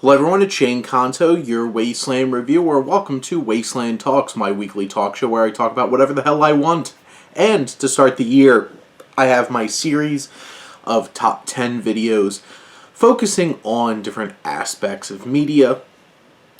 Hello everyone, it's Shane Kanto, your Wasteland reviewer. Welcome to Wasteland Talks, my weekly talk show where I talk about whatever the hell I want. And to start the year, I have my series of top 10 videos focusing on different aspects of media,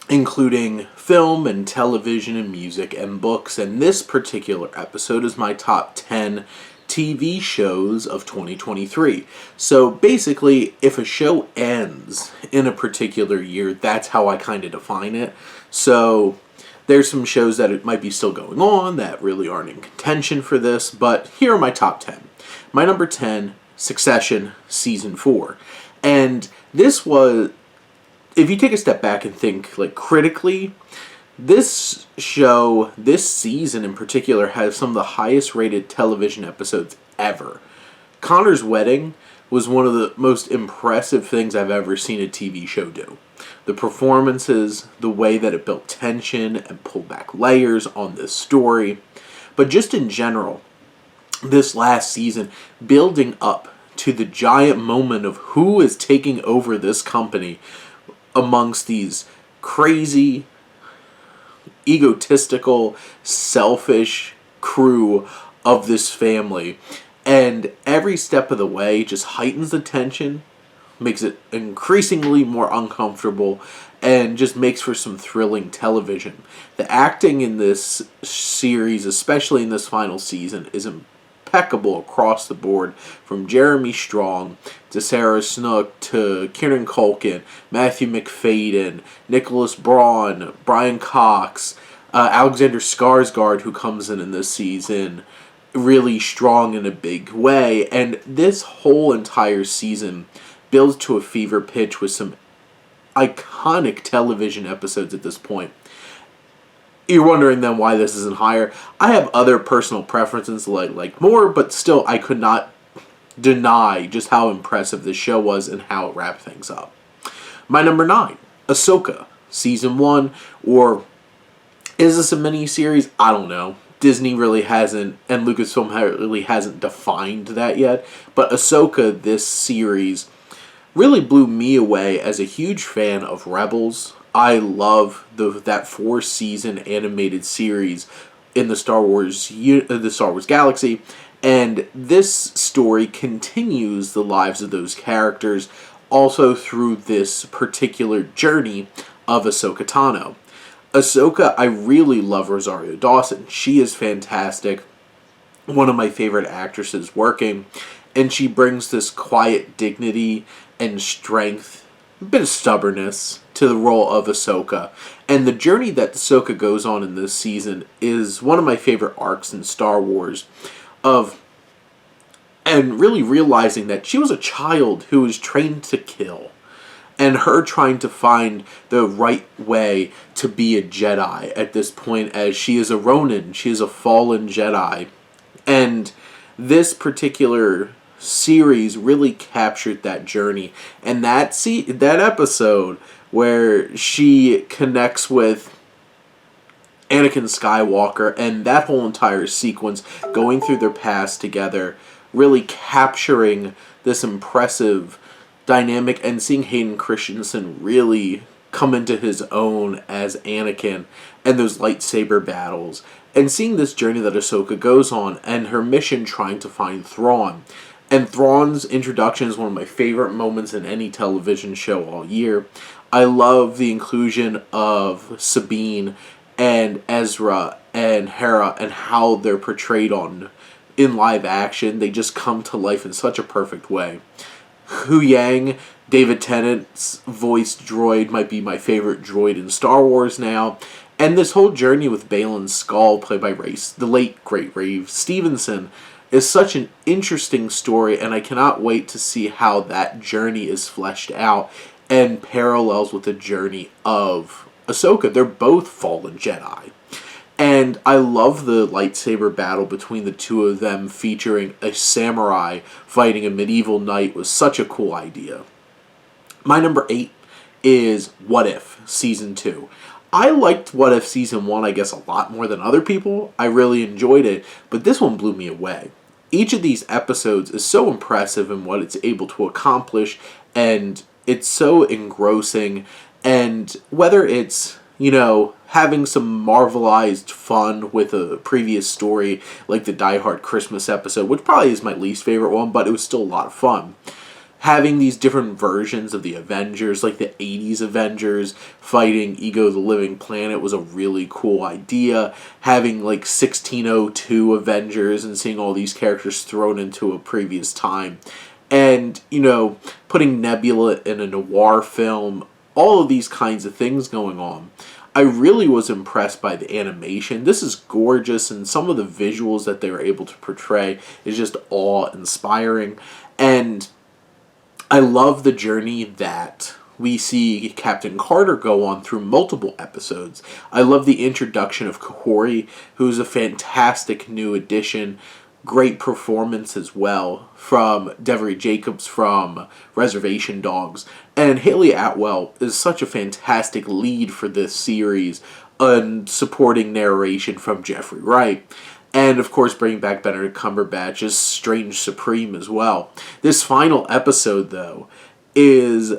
including film and television and music and books. And this particular episode is my top 10 TV shows of 2023. So basically, if a show ends in a particular year, that's how I kind of define it. So there's some shows that it might be still going on that really aren't in contention for this, but here are my top 10. My number 10, Succession Season 4. And this was, if you take a step back and think like critically, this show, this season in particular, has some of the highest rated television episodes ever. Connor's wedding was one of the most impressive things I've ever seen a TV show do. The performances, the way that it built tension and pulled back layers on this story. But just in general, this last season, building up to the giant moment of who is taking over this company amongst these crazy, egotistical, selfish crew of this family. And every step of the way just heightens the tension, makes it increasingly more uncomfortable, and just makes for some thrilling television. The acting in this series, especially in this final season, is impeccable across the board, from Jeremy Strong to Sarah Snook to Kieran Culkin, Matthew McFadden, Nicholas Braun, Brian Cox, Alexander Skarsgård, who comes in this season really strong in a big way. And this whole entire season builds to a fever pitch with some iconic television episodes at this point. You're wondering then why this isn't higher. I have other personal preferences like more, but still I could not deny just how impressive this show was and how it wrapped things up. My number 9, Ahsoka Season 1, or is this a mini-series? I don't know. Disney really hasn't, and Lucasfilm really hasn't defined that yet, but Ahsoka, this series, really blew me away as a huge fan of Rebels. I love that 4-season animated series in the Star Wars galaxy, and this story continues the lives of those characters also through this particular journey of Ahsoka Tano. Ahsoka, I really love Rosario Dawson. She is fantastic, one of my favorite actresses working, and she brings this quiet dignity and strength, a bit of stubbornness to the role of Ahsoka. And the journey that Ahsoka goes on in this season is one of my favorite arcs in Star Wars, and really realizing that she was a child who was trained to kill, and her trying to find the right way to be a Jedi at this point, as she is a Ronin, she is a fallen Jedi. And this particular series really captured that journey. And that episode where she connects with Anakin Skywalker and that whole entire sequence going through their past together, really capturing this impressive dynamic, and seeing Hayden Christensen really come into his own as Anakin, and those lightsaber battles, and seeing this journey that Ahsoka goes on and her mission trying to find Thrawn. And Thrawn's introduction is one of my favorite moments in any television show all year. I love the inclusion of Sabine and Ezra and Hera and how they're portrayed in live action. They just come to life in such a perfect way. Hu Yang, David Tennant's voiced droid, might be my favorite droid in Star Wars now. And this whole journey with Baylan Skoll, played by the late great Rave Stevenson, is such an interesting story, and I cannot wait to see how that journey is fleshed out and parallels with the journey of Ahsoka. They're both fallen Jedi. And I love the lightsaber battle between the two of them, featuring a samurai fighting a medieval knight. Was such a cool idea. My number 8 is What If Season 2. I liked What If Season 1, I guess, a lot more than other people. I really enjoyed it, but this one blew me away. Each of these episodes is so impressive in what it's able to accomplish, and it's so engrossing And whether it's, having some Marvelized fun with a previous story, like the Die Hard Christmas episode, which probably is my least favorite one, but it was still a lot of fun. Having these different versions of the Avengers, like the 80s Avengers fighting Ego the Living Planet, was a really cool idea. Having like 1602 Avengers and seeing all these characters thrown into a previous time. And, putting Nebula in a noir film, all of these kinds of things going on. I really was impressed by the animation. This is gorgeous, and some of the visuals that they were able to portray is just awe-inspiring. And I love the journey that we see Captain Carter go on through multiple episodes. I love the introduction of Kahori, who's a fantastic new addition. Great performance as well from Devery Jacobs from Reservation Dogs. And Haley Atwell is such a fantastic lead for this series, and supporting narration from Jeffrey Wright. And, of course, bringing back Benedict Cumberbatch as Strange Supreme as well. This final episode, though, is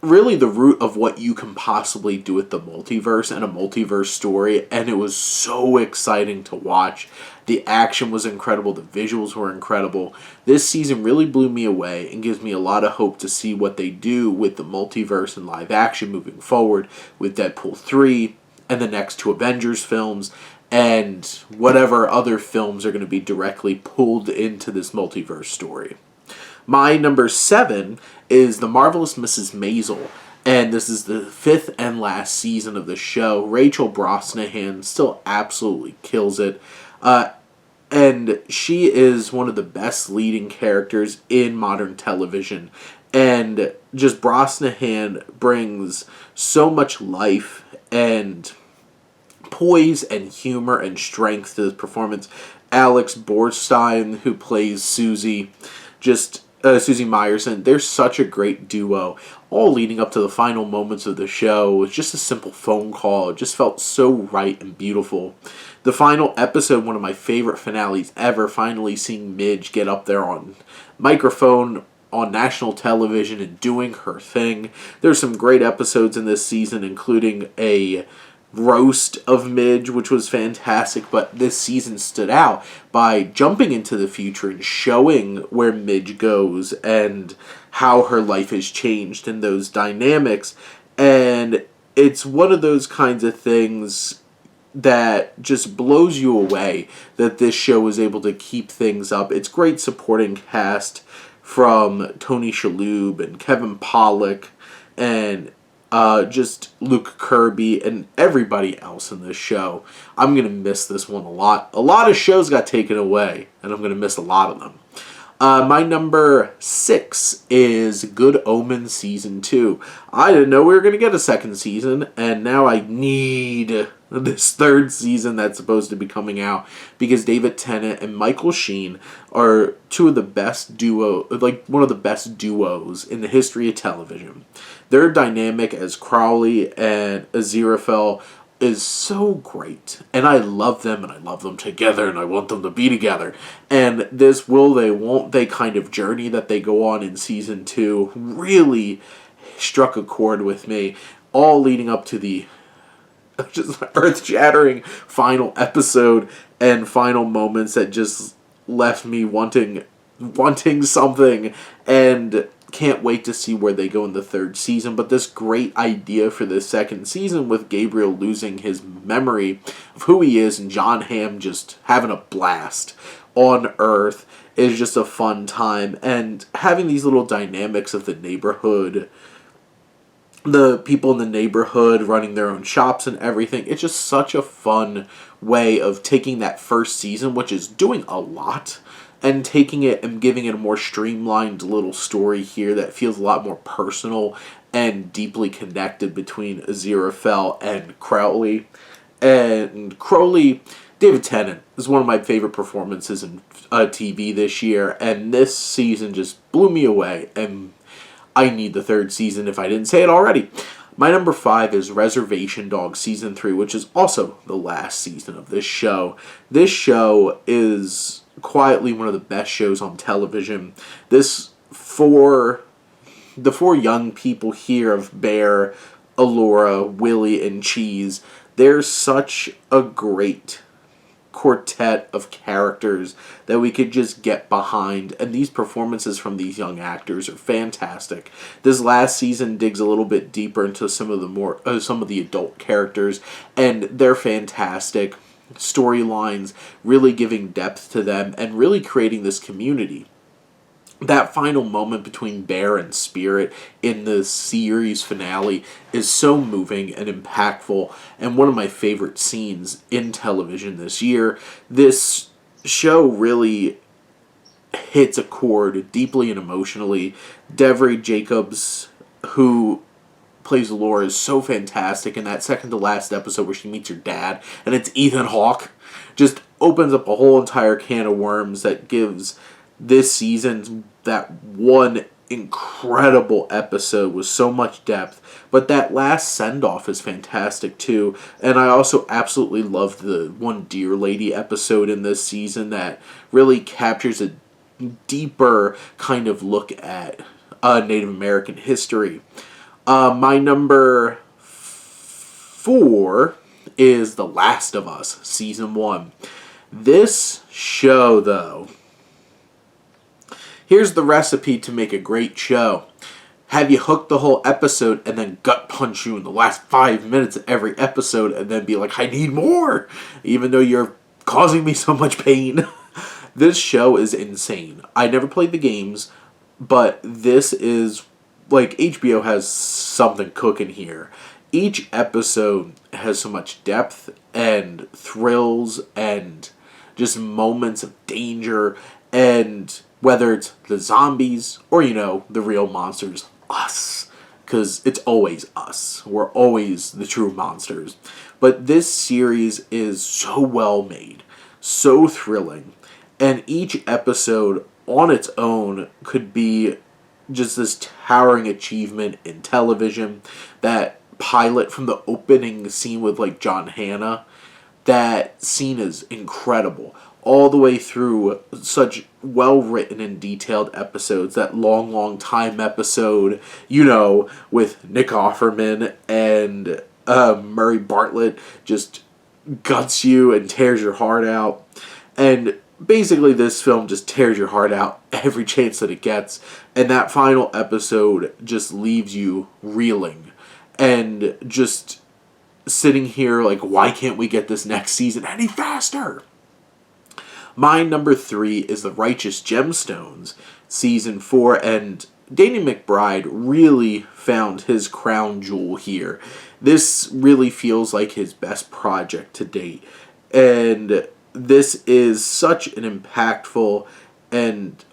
really the root of what you can possibly do with the multiverse and a multiverse story, and it was so exciting to watch. The action was incredible. The visuals were incredible. This season really blew me away and gives me a lot of hope to see what they do with the multiverse and live action moving forward with Deadpool 3 and the next two Avengers films, and whatever other films are going to be directly pulled into this multiverse story. My number 7 is The Marvelous Mrs. Maisel, and this is the 5th and last season of the show. Rachel Brosnahan still absolutely kills it, and she is one of the best leading characters in modern television, and just Brosnahan brings so much life and poise and humor and strength to this performance. Alex Borstein, who plays Susie Meyerson, they're such a great duo, all leading up to the final moments of the show. It was just a simple phone call. It just felt so right and beautiful. The final episode, one of my favorite finales ever, finally seeing Midge get up there on microphone on national television and doing her thing. There's some great episodes in this season, including a roast of Midge, which was fantastic, but this season stood out by jumping into the future and showing where Midge goes and how her life has changed and those dynamics. And it's one of those kinds of things that just blows you away that this show was able to keep things up. It's great supporting cast from Tony Shalhoub and Kevin Pollak and just Luke Kirby and everybody else in this show. I'm going to miss this one a lot. A lot of shows got taken away, and I'm going to miss a lot of them. My number 6 is Good Omens Season 2. I didn't know we were going to get a second season, and now I need this third season that's supposed to be coming out, because David Tennant and Michael Sheen are one of the best duos in the history of television. Their dynamic as Crowley and Aziraphale is so great, and I love them, and I love them together, and I want them to be together. And this will they, won't they kind of journey that they go on in Season 2 really struck a chord with me, all leading up to the just earth-shattering final episode and final moments that just left me wanting something, and can't wait to see where they go in the third season. But this great idea for the second season with Gabriel losing his memory of who he is and John Hamm just having a blast on Earth is just a fun time. And having these little dynamics of the neighborhood, the people in the neighborhood running their own shops and everything, it's just such a fun way of taking that first season, which is doing a lot, and taking it and giving it a more streamlined little story here that feels a lot more personal and deeply connected between Aziraphale and Crowley. And Crowley, David Tennant is one of my favorite performances in TV this year, and this season just blew me away, and I need the third season if I didn't say it already. My number 5 is Reservation Dogs Season 3, which is also the last season of this show. This show is quietly one of the best shows on television. This 4 the four young people here of Bear, Allura, Willie, and Cheese, they're such a great quartet of characters that we could just get behind, and these performances from these young actors are fantastic. This last season digs a little bit deeper into some of the adult characters, and they're fantastic. Storylines really giving depth to them and really creating this community. That final moment between Bear and Spirit in the series finale is so moving and impactful, and one of my favorite scenes in television this year. This show really hits a chord deeply and emotionally. Devery Jacobs, who plays Laura, is so fantastic in that second to last episode where she meets her dad, and it's Ethan Hawke. Just opens up a whole entire can of worms that gives this season that one incredible episode with so much depth. But that last send-off is fantastic too. And I also absolutely love the one Dear Lady episode in this season that really captures a deeper kind of look at Native American history. My number 4 is The Last of Us, Season 1. This show, though, here's the recipe to make a great show. Have you hook the whole episode and then gut punch you in the last 5 minutes of every episode and then be like, I need more, even though you're causing me so much pain. This show is insane. I never played the games, but this is, like, HBO has something cooking here. Each episode has so much depth and thrills and just moments of danger, and whether it's the zombies or, the real monsters, us. Because it's always us. We're always the true monsters. But this series is so well made, so thrilling, and each episode on its own could be just this towering achievement in television. That pilot from the opening scene with, like, John Hannah, that scene is incredible. All the way through such well-written and detailed episodes. That long time episode, with Nick Offerman and Murray Bartlett just guts you and tears your heart out. And basically this film just tears your heart out every chance that it gets. And that final episode just leaves you reeling. And just sitting here like, why can't we get this next season any faster? My number 3 is The Righteous Gemstones, Season 4, and Danny McBride really found his crown jewel here. This really feels like his best project to date, and this is such an impactful and...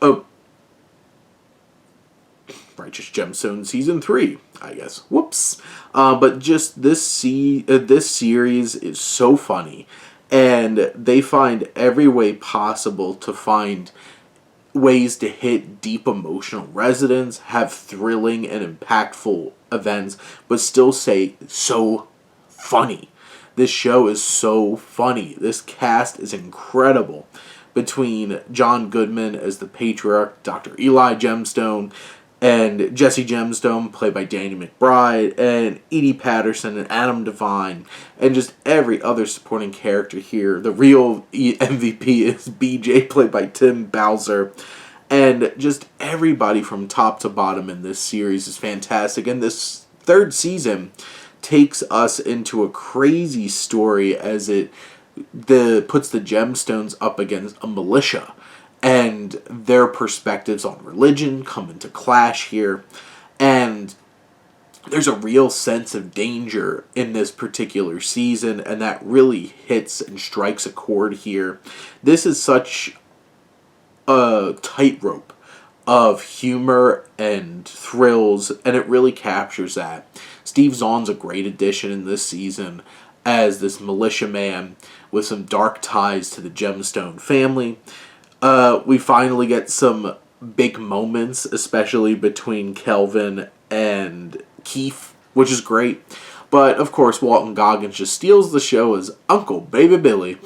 Righteous Gemstones Season 3, I guess. Whoops. But just this series is so funny. And they find every way possible to find ways to hit deep emotional resonance, have thrilling and impactful events, but still say so funny. This show is so funny. This cast is incredible. Between John Goodman as the patriarch, Dr. Eli Gemstone, and Jesse Gemstone, played by Danny McBride, and Edie Patterson and Adam Devine, and just every other supporting character here. The real MVP is BJ, played by Tim Bowser, and just everybody from top to bottom in this series is fantastic. And this third season takes us into a crazy story as it puts the Gemstones up against a militia. And their perspectives on religion come into clash here. And there's a real sense of danger in this particular season, and that really hits and strikes a chord here. This is such a tightrope of humor and thrills, and it really captures that. Steve Zahn's a great addition in this season as this militiaman with some dark ties to the Gemstone family. We finally get some big moments, especially between Kelvin and Keith, which is great. But, of course, Walton Goggins just steals the show as Uncle Baby Billy,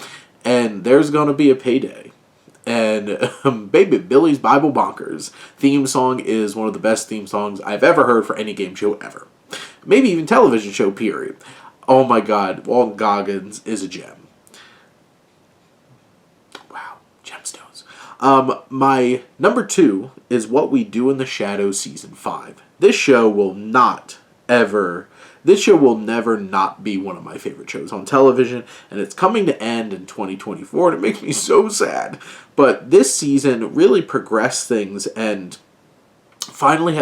and there's going to be a payday. And Baby Billy's Bible Bonkers theme song is one of the best theme songs I've ever heard for any game show ever. Maybe even television show, period. Oh my god, Walton Goggins is a gem. Wow, gemstones. My number 2 is What We Do in the Shadows Season 5. This show will never not be one of my favorite shows on television, and it's coming to end in 2024, and it makes me so sad. But this season really progressed things and finally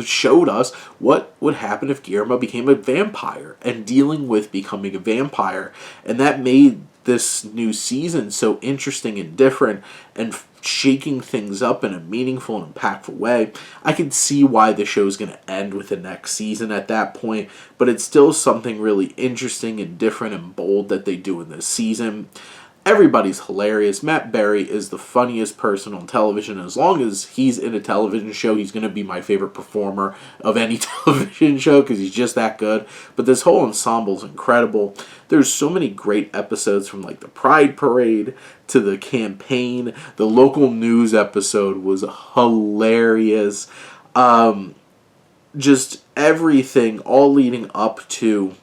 showed us what would happen if Guillermo became a vampire and dealing with becoming a vampire. And that made this new season so interesting and different and shaking things up in a meaningful and impactful way. I can see why the show's going to end with the next season at that point, but it's still something really interesting and different and bold that they do in this season. Everybody's hilarious. Matt Berry is the funniest person on television. As long as he's in a television show, he's going to be my favorite performer of any television show because he's just that good. But this whole ensemble is incredible. There's so many great episodes, from like the Pride Parade to the campaign. The local news episode was hilarious. Just everything, all leading up to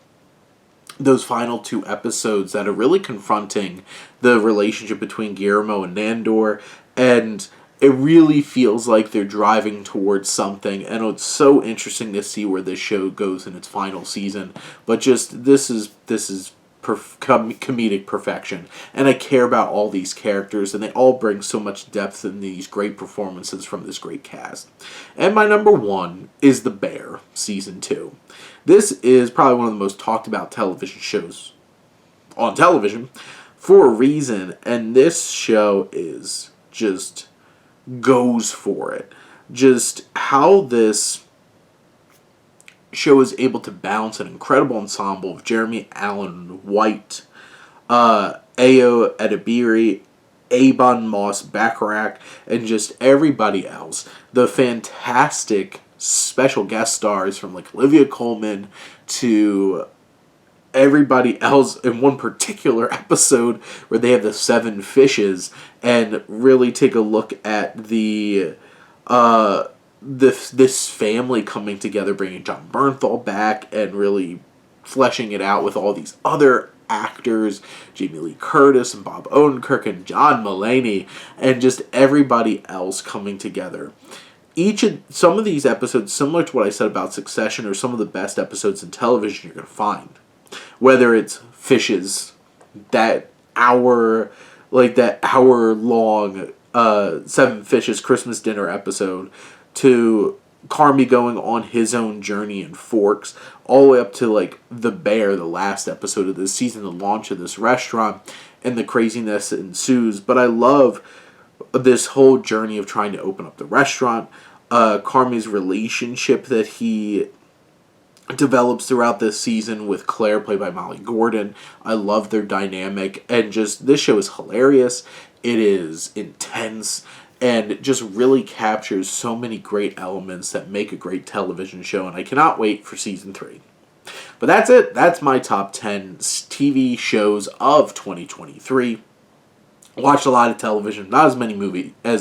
those final 2 episodes that are really confronting the relationship between Guillermo and Nandor, and it really feels like they're driving towards something, and it's so interesting to see where this show goes in its final season. But just this is comedic perfection, and I care about all these characters, and they all bring so much depth in these great performances from this great cast. And my number 1 is The Bear, Season 2. This is probably one of the most talked about television shows on television for a reason, and this show is just goes for it. Just how this show is able to balance an incredible ensemble of Jeremy Allen White, Ayo Edebiri, Ebon Moss Bacharach, and just everybody else. The fantastic special guest stars from like Olivia Colman to everybody else in one particular episode where they have the 7 fishes and really take a look at the this family coming together, bringing John Bernthal back and really fleshing it out with all these other actors, Jamie Lee Curtis and Bob Odenkirk and John Mulaney, and just everybody else coming together. Some of these episodes, similar to what I said about Succession, are some of the best episodes in television you're going to find. Whether it's Fishes, that hour long 7 Fishes Christmas dinner episode, to Carmy going on his own journey in Forks, all the way up to like The Bear, the last episode of this season, the launch of this restaurant, and the craziness that ensues. But I love this whole journey of trying to open up the restaurant, Carmy's relationship that he develops throughout this season with Claire, played by Molly Gordon. I love their dynamic, and just this show is hilarious. It is intense, and it just really captures so many great elements that make a great television show, and I cannot wait for Season 3. But that's it. That's my top 10 TV shows of 2023. Watched a lot of television, not as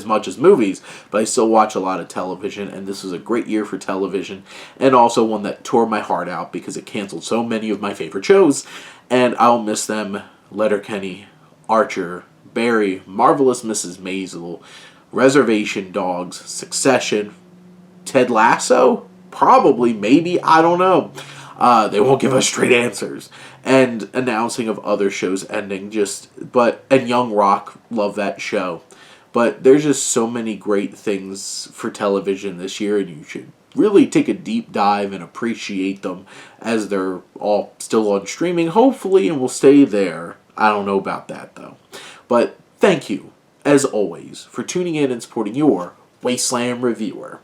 much as movies, but I still watch a lot of television, and this was a great year for television, and also one that tore my heart out because it canceled so many of my favorite shows, and I'll miss them. Letterkenny, Archer, Barry, Marvelous Mrs. Maisel, Reservation Dogs, Succession, Ted Lasso? Probably, maybe, I don't know. They won't give us straight answers. And announcing of other shows ending, and Young Rock, love that show. But there's just so many great things for television this year, and you should really take a deep dive and appreciate them as they're all still on streaming, hopefully, and will stay there. I don't know about that, though. But thank you, as always, for tuning in and supporting your Wasteland Reviewer.